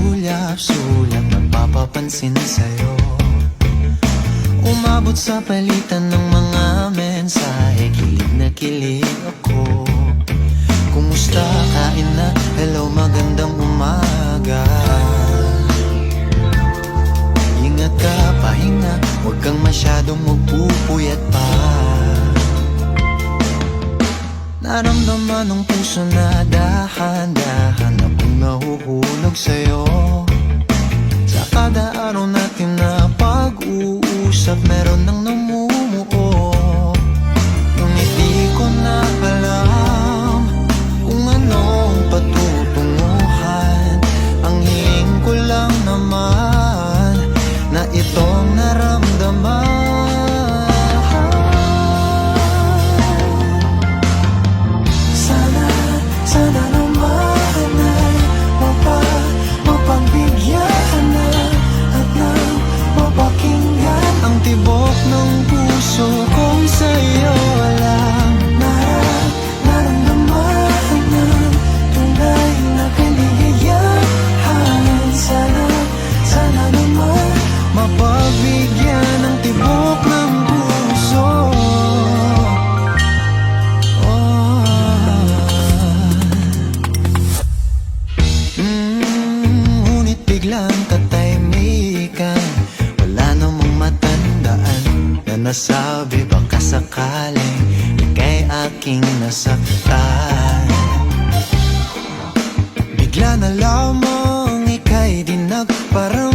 sulyap-sulyap napapapansin sa'yo. Umabot sa palitan ng mga mensahe, kilig na kilig ako. Kumusta, kain na, hello, magandang umaga. Ingat ka, pahinga, huwag kang masyadong magpupuyat pa. Naramdaman ng puso na dahan-dahan akong nahuhulog sa'yo. Sa kada araw natin na pag-uusap, meron nang namumuo. Ngunit di ko na alam kung anong patutunguhan. Ang hiling ko lang naman na itong naramdaman. Sana naman ay mapagbigyan na at nang mapakinggan ang tibok ng puso kong sa'yo lang naramdaman ng tunay na kaligayahan. Sana naman mapagbigyan ng tibok ng puso. Biglang katahimikan, wala namang matandaan na nasabi baka sakaling ika'y aking nasaktan. Bigla na lamang ika'y di nagparang